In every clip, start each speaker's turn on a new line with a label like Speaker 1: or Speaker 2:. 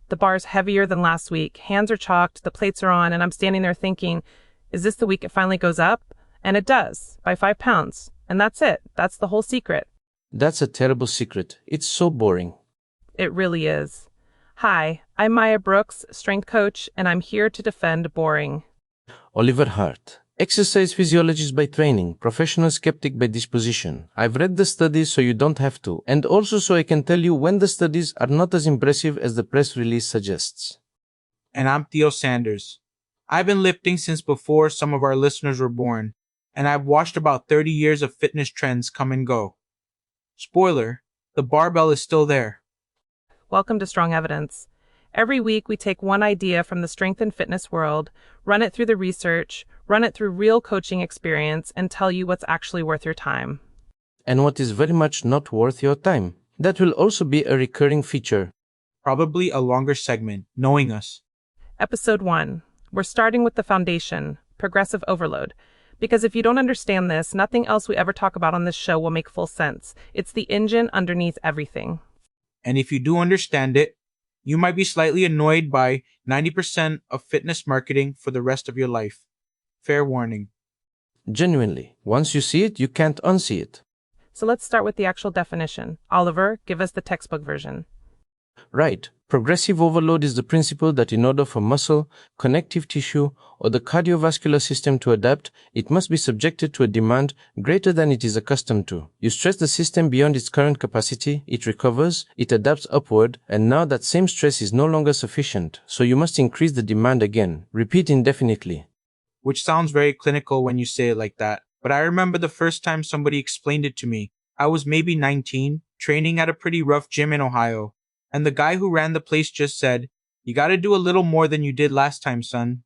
Speaker 1: The bar's heavier than last week. Hands are chalked, the plates are on, and I'm standing there thinking, is this the week it finally goes up? And it does, by 5 pounds. And that's it. That's the whole secret.
Speaker 2: That's a terrible secret. It's so boring.
Speaker 1: It really is. Hi, I'm Maya Brooks, strength coach, and I'm here to defend boring.
Speaker 2: Oliver Hart. Exercise physiologist by training, professional skeptic by disposition. I've read the studies so you don't have to, and also so I can tell you when the studies are not as impressive as the press release suggests.
Speaker 3: And I'm Theo Sanders. I've been lifting since before some of our listeners were born, and I've watched about 30 years of fitness trends come and go. Spoiler, the barbell is still there.
Speaker 1: Welcome to Strong Evidence. Every week we take one idea from the strength and fitness world, run it through the research, run it through real coaching experience, and tell you what's actually worth your time.
Speaker 2: And what is very much not worth your time. That will also be a recurring feature.
Speaker 3: Probably a longer segment, knowing us.
Speaker 1: Episode 1. We're starting with the foundation, progressive overload. Because if you don't understand this, nothing else we ever talk about on this show will make full sense. It's the engine underneath everything.
Speaker 3: And if you do understand it, you might be slightly annoyed by 90% of fitness marketing for the rest of your life. Fair warning.
Speaker 2: Genuinely, once you see it, you can't unsee it.
Speaker 1: So let's start with the actual definition. Oliver, give us the textbook version.
Speaker 2: Right. Progressive overload is the principle that in order for muscle, connective tissue, or the cardiovascular system to adapt, it must be subjected to a demand greater than it is accustomed to. You stress the system beyond its current capacity, it recovers, it adapts upward, and now that same stress is no longer sufficient, so you must increase the demand again. Repeat indefinitely.
Speaker 3: Which sounds very clinical when you say it like that, but I remember the first time somebody explained it to me. I was maybe 19, training at a pretty rough gym in Ohio. And the guy who ran the place just said, "You gotta do a little more than you did last time, son."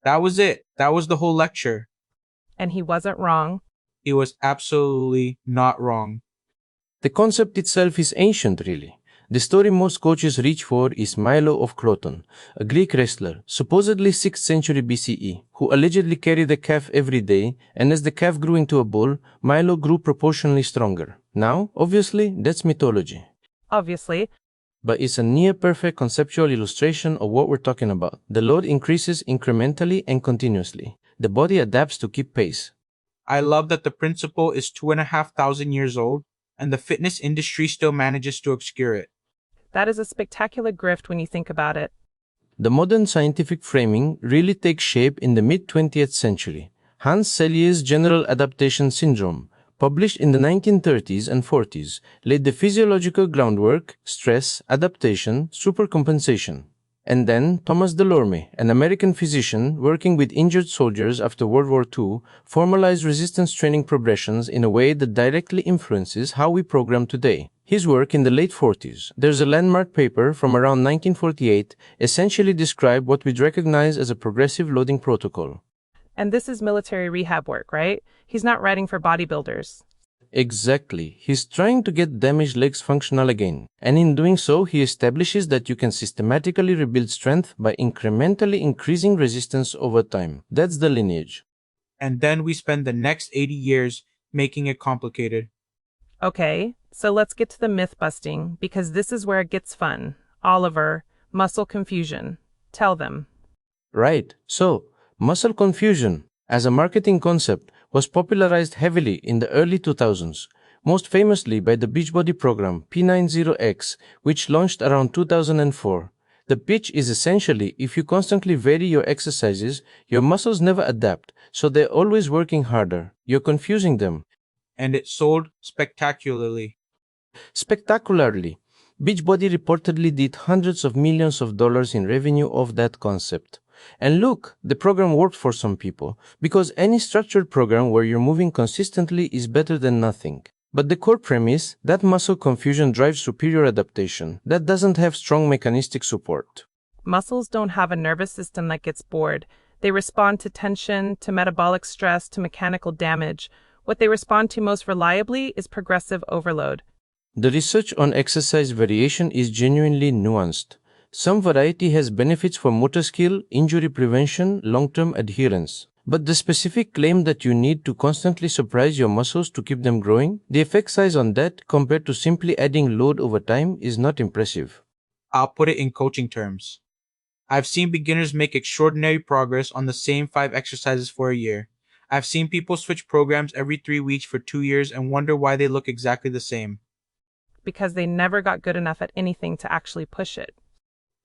Speaker 3: That was it. That was the whole lecture.
Speaker 1: And he wasn't wrong.
Speaker 3: He was absolutely not wrong.
Speaker 2: The concept itself is ancient, really. The story most coaches reach for is Milo of Croton, a Greek wrestler, supposedly 6th century BCE, who allegedly carried a calf every day, and as the calf grew into a bull, Milo grew proportionally stronger. Now, obviously, that's mythology.
Speaker 1: Obviously.
Speaker 2: But it's a near-perfect conceptual illustration of what we're talking about. The load increases incrementally and continuously. The body adapts to keep pace.
Speaker 3: I love that the principle is 2,500 years old, and the fitness industry still manages to obscure it.
Speaker 1: That is a spectacular grift when you think about it.
Speaker 2: The modern scientific framing really takes shape in the mid-20th century. Hans Selye's General Adaptation Syndrome, published in the 1930s and 40s, laid the physiological groundwork, stress, adaptation, supercompensation. And then Thomas Delorme, an American physician working with injured soldiers after World War II, formalized resistance training progressions in a way that directly influences how we program today. His work in the late 40s, there's a landmark paper from around 1948, essentially described what we'd recognize as a progressive loading protocol.
Speaker 1: And this is military rehab work, right? He's not writing for bodybuilders.
Speaker 2: Exactly. He's trying to get damaged legs functional again. And in doing so, he establishes that you can systematically rebuild strength by incrementally increasing resistance over time. That's the lineage.
Speaker 3: And then we spend the next 80 years making it complicated.
Speaker 1: Okay, so let's get to the myth busting, because this is where it gets fun. Oliver, muscle confusion. Tell them.
Speaker 2: Right. So, muscle confusion, as a marketing concept, was popularized heavily in the early 2000s, most famously by the Beachbody program P90X, which launched around 2004. The pitch is essentially, if you constantly vary your exercises, your muscles never adapt, so they're always working harder. You're confusing them.
Speaker 3: And it sold spectacularly.
Speaker 2: Spectacularly. Beachbody reportedly did hundreds of millions of dollars in revenue off that concept. And look, the program worked for some people, because any structured program where you're moving consistently is better than nothing. But the core premise, that muscle confusion drives superior adaptation, that doesn't have strong mechanistic support.
Speaker 1: Muscles don't have a nervous system that gets bored. They respond to tension, to metabolic stress, to mechanical damage. What they respond to most reliably is progressive overload.
Speaker 2: The research on exercise variation is genuinely nuanced. Some variety has benefits for motor skill, injury prevention, long-term adherence. But the specific claim that you need to constantly surprise your muscles to keep them growing, the effect size on that compared to simply adding load over time is not impressive.
Speaker 3: I'll put it in coaching terms. I've seen beginners make extraordinary progress on the same 5 exercises for a year. I've seen people switch programs every 3 weeks for 2 years and wonder why they look exactly the same.
Speaker 1: Because they never got good enough at anything to actually push it.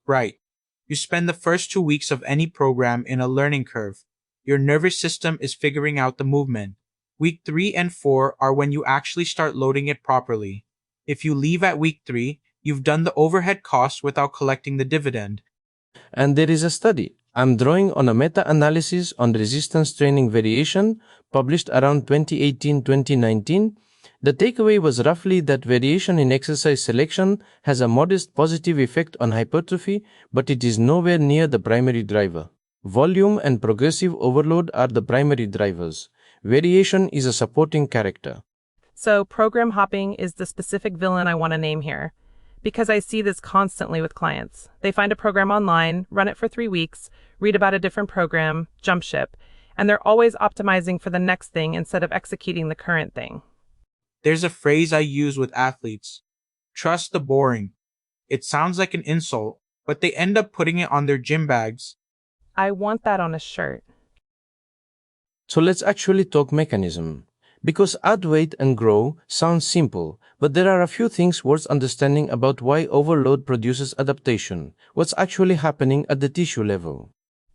Speaker 3: Right. You spend the first 2 weeks of any program in a learning curve. Your nervous system is figuring out the movement. Week 3 and 4 are when you actually start loading it properly. If you leave at week 3, you've done the overhead costs without collecting the dividend.
Speaker 2: And there is a study. I'm drawing on a meta-analysis on resistance training variation published around 2018-2019. The takeaway was roughly that variation in exercise selection has a modest positive effect on hypertrophy, but it is nowhere near the primary driver. Volume and progressive overload are the primary drivers. Variation is a supporting character.
Speaker 1: So program hopping is the specific villain I want to name here. Because I see this constantly with clients. They find a program online, run it for 3 weeks, read about a different program, jump ship, and they're always optimizing for the next thing instead of executing the current thing.
Speaker 3: There's a phrase I use with athletes. Trust the boring. It sounds like an insult, but they end up putting it on their gym bags.
Speaker 1: I want that on a shirt.
Speaker 2: So let's actually talk mechanism. Because add weight and grow sounds simple, but there are a few things worth understanding about why overload produces adaptation, what's actually happening at the tissue level.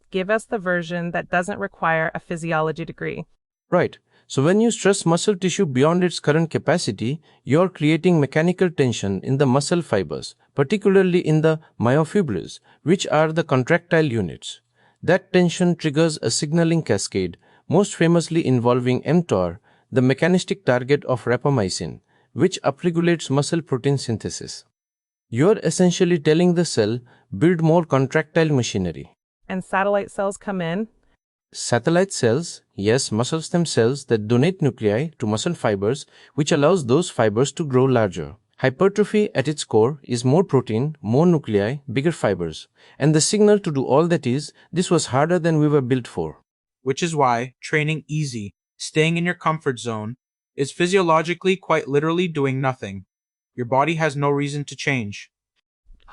Speaker 1: Give us the version that doesn't require a physiology degree.
Speaker 2: Right. So when you stress muscle tissue beyond its current capacity, you're creating mechanical tension in the muscle fibers, particularly in the myofibrils, which are the contractile units. That tension triggers a signaling cascade, most famously involving mTOR, the mechanistic target of rapamycin, which upregulates muscle protein synthesis. You're essentially telling the cell, build more contractile machinery.
Speaker 1: And satellite cells come in.
Speaker 2: Satellite cells, yes, muscle stem cells that donate nuclei to muscle fibers, which allows those fibers to grow larger. Hypertrophy at its core is more protein, more nuclei, bigger fibers. And the signal to do all that is, this was harder than we were built for.
Speaker 3: Which is why training easy, staying in your comfort zone, is physiologically quite literally doing nothing. Your body has no reason to change.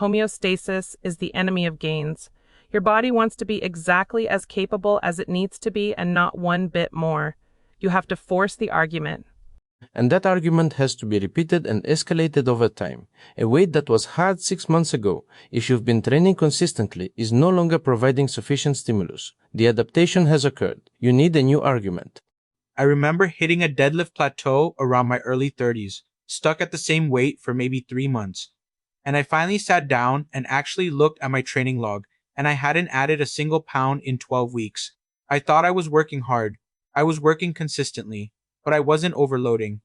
Speaker 1: Homeostasis is the enemy of gains. Your body wants to be exactly as capable as it needs to be and not one bit more. You have to force the argument.
Speaker 2: And that argument has to be repeated and escalated over time. A weight that was hard 6 months ago, if you've been training consistently, is no longer providing sufficient stimulus. The adaptation has occurred. You need a new argument.
Speaker 3: I remember hitting a deadlift plateau around my early 30s, stuck at the same weight for maybe 3 months. And I finally sat down and actually looked at my training log, and I hadn't added a single pound in 12 weeks. I thought I was working hard. I was working consistently, but I wasn't overloading.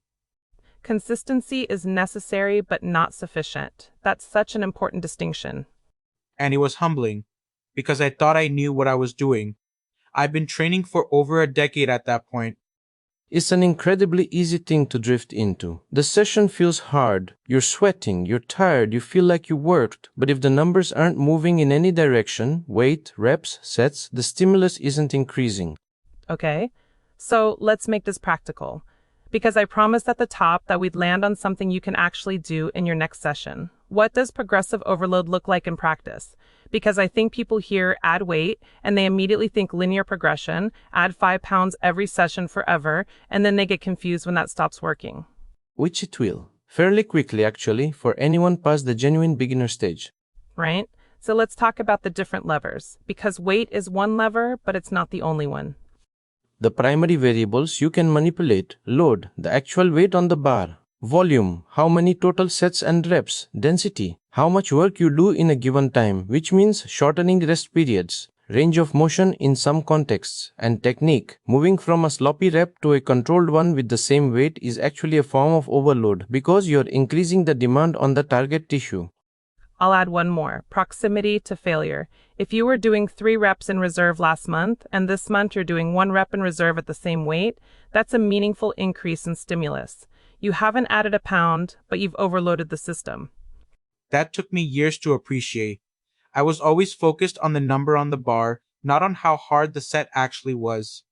Speaker 1: Consistency is necessary but not sufficient. That's such an important distinction.
Speaker 3: And it was humbling, because I thought I knew what I was doing. I've been training for over a decade at that point.
Speaker 2: It's an incredibly easy thing to drift into. The session feels hard. You're sweating, you're tired, you feel like you worked. But if the numbers aren't moving in any direction, weight, reps, sets, the stimulus isn't increasing.
Speaker 1: Okay, so let's make this practical. Because I promised at the top that we'd land on something you can actually do in your next session. What does progressive overload look like in practice? Because I think people hear add weight and they immediately think linear progression, add 5 pounds every session forever, and then they get confused when that stops working.
Speaker 2: Which it will. Fairly quickly, actually, for anyone past the genuine beginner stage.
Speaker 1: Right? So let's talk about the different levers. Because weight is one lever, but it's not the only one.
Speaker 2: The primary variables you can manipulate: load, the actual weight on the bar; volume, how many total sets and reps; density, how much work you do in a given time, which means shortening rest periods; range of motion in some contexts; and technique. Moving from a sloppy rep to a controlled one with the same weight is actually a form of overload because you're increasing the demand on the target tissue.
Speaker 1: I'll add one more: proximity to failure. If you were doing 3 reps in reserve last month, and this month you're doing 1 rep in reserve at the same weight, that's a meaningful increase in stimulus. You haven't added a pound, but you've overloaded the system.
Speaker 3: That took me years to appreciate. I was always focused on the number on the bar, not on how hard the set actually was.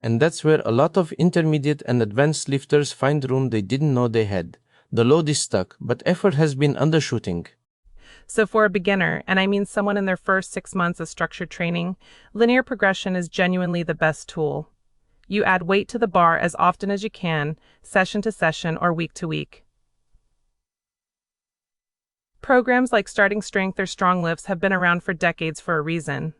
Speaker 2: And that's where a lot of intermediate and advanced lifters find room they didn't know they had. The load is stuck, but effort has been undershooting.
Speaker 1: So for a beginner, and I mean someone in their first 6 months of structured training, linear progression is genuinely the best tool. You add weight to the bar as often as you can, session to session or week to week. Programs like Starting Strength or Strong Lifts have been around for decades for a reason.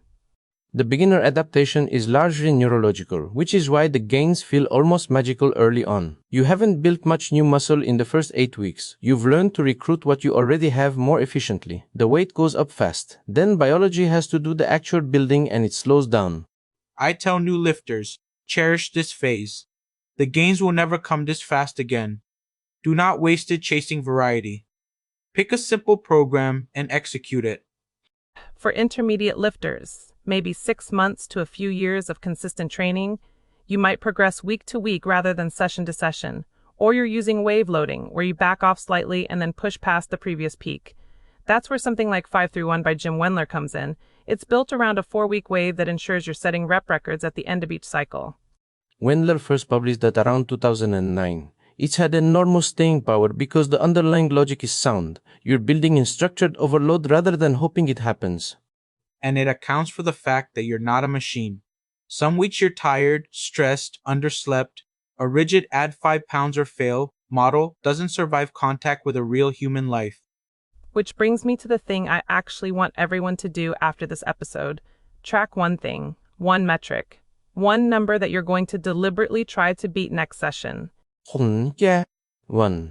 Speaker 2: The beginner adaptation is largely neurological, which is why the gains feel almost magical early on. You haven't built much new muscle in the first 8 weeks. You've learned to recruit what you already have more efficiently. The weight goes up fast. Then biology has to do the actual building and it slows down.
Speaker 3: I tell new lifters, cherish this phase. The gains will never come this fast again. Do not waste it chasing variety. Pick a simple program and execute it.
Speaker 1: For intermediate lifters, maybe 6 months to a few years of consistent training, you might progress week to week rather than session to session, or you're using wave loading, where you back off slightly and then push past the previous peak. That's where something like 531 by Jim Wendler comes in. It's built around a 4-week wave that ensures you're setting rep records at the end of each cycle.
Speaker 2: Wendler first published that around 2009. It's had enormous staying power because the underlying logic is sound. You're building in structured overload rather than hoping it happens.
Speaker 3: And it accounts for the fact that you're not a machine. Some weeks you're tired, stressed, underslept. A rigid add 5 pounds or fail model doesn't survive contact with a real human life.
Speaker 1: Which brings me to the thing I actually want everyone to do after this episode. Track one thing, one metric, one number that you're going to deliberately try to beat next session.
Speaker 2: One.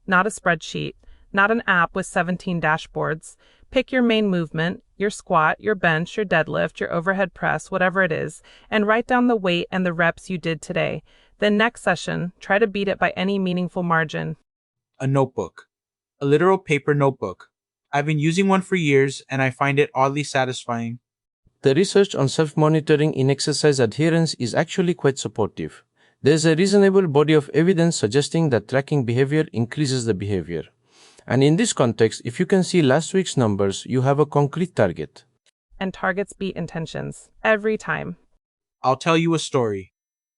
Speaker 1: Not a spreadsheet, not an app with 17 dashboards. Pick your main movement, your squat, your bench, your deadlift, your overhead press, whatever it is, and write down the weight and the reps you did today. Then next session, try to beat it by any meaningful margin.
Speaker 3: A notebook. A literal paper notebook. I've been using one for years and I find it oddly satisfying.
Speaker 2: The research on self-monitoring in exercise adherence is actually quite supportive. There's a reasonable body of evidence suggesting that tracking behavior increases the behavior. And in this context, if you can see last week's numbers, you have a concrete target.
Speaker 1: And targets beat intentions. Every time.
Speaker 3: I'll tell you a story.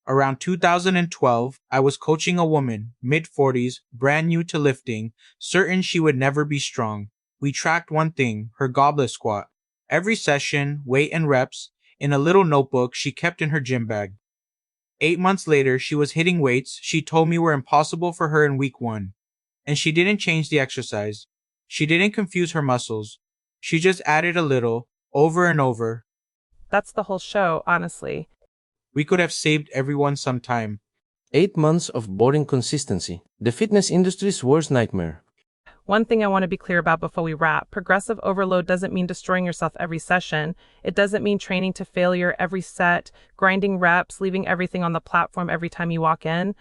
Speaker 3: Around 2012, I was coaching a woman, mid-40s, brand new to lifting, certain she would never be strong. We tracked one thing, her goblet squat. Every session, weight and reps, in a little notebook she kept in her gym bag. 8 months later, she was hitting weights she told me were impossible for her in week 1. And she didn't change the exercise. She didn't confuse her muscles. She just added a little, over and over.
Speaker 1: That's the whole show, honestly.
Speaker 3: We could have saved everyone some time.
Speaker 2: 8 months of boring consistency. The fitness industry's worst nightmare.
Speaker 1: One thing I want to be clear about before we wrap, progressive overload doesn't mean destroying yourself every session. It doesn't mean training to failure every set, grinding reps, leaving everything on the platform every time you walk in.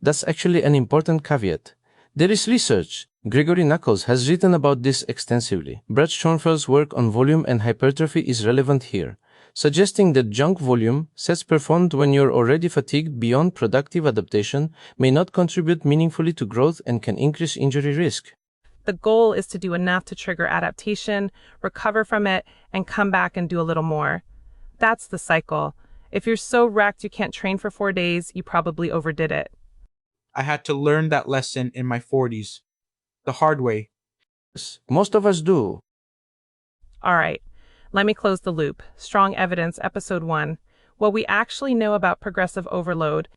Speaker 2: That's actually an important caveat. There is research. Gregory Knuckles has written about this extensively. Brad Schoenfeld's work on volume and hypertrophy is relevant here, suggesting that junk volume, sets performed when you're already fatigued beyond productive adaptation, may not contribute meaningfully to growth and can increase injury risk.
Speaker 1: The goal is to do enough to trigger adaptation, recover from it, and come back and do a little more. That's the cycle. If you're so wrecked you can't train for 4 days, you probably overdid it.
Speaker 3: I had to learn that lesson in my 40s. The hard way.
Speaker 2: Most of us do.
Speaker 1: All right, let me close the loop. Strong Evidence, Episode 1. What we actually know about progressive overload.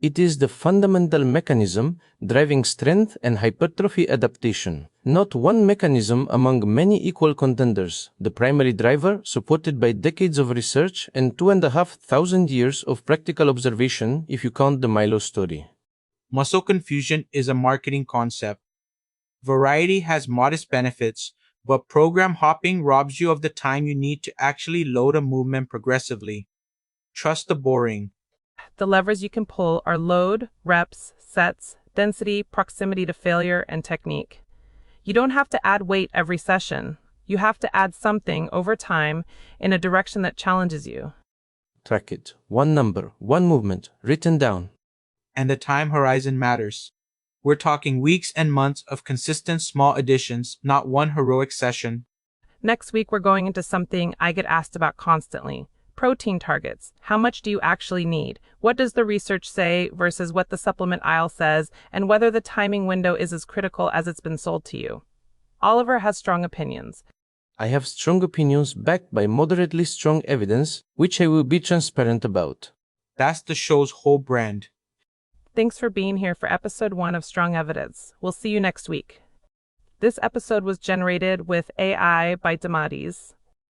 Speaker 2: It is the fundamental mechanism driving strength and hypertrophy adaptation, not one mechanism among many equal contenders. The primary driver, supported by decades of research and 2,500 years of practical observation if you count the Milo story.
Speaker 3: Muscle confusion is a marketing concept. Variety has modest benefits, but program hopping robs you of the time you need to actually load a movement progressively. Trust the boring.
Speaker 1: The levers you can pull are load, reps, sets, density, proximity to failure, and technique. You don't have to add weight every session. You have to add something over time in a direction that challenges you.
Speaker 2: Track it. One number, one movement, written down.
Speaker 3: And the time horizon matters. We're talking weeks and months of consistent small additions, not one heroic session.
Speaker 1: Next week, we're going into something I get asked about constantly. Protein targets. How much do you actually need? What does the research say versus what the supplement aisle says, and whether the timing window is as critical as it's been sold to you? Oliver has strong opinions.
Speaker 2: I have strong opinions backed by moderately strong evidence, which I will be transparent about.
Speaker 3: That's the show's whole brand.
Speaker 1: Thanks for being here for episode 1 of Strong Evidence. We'll see you next week. This episode was generated with AI by Demades.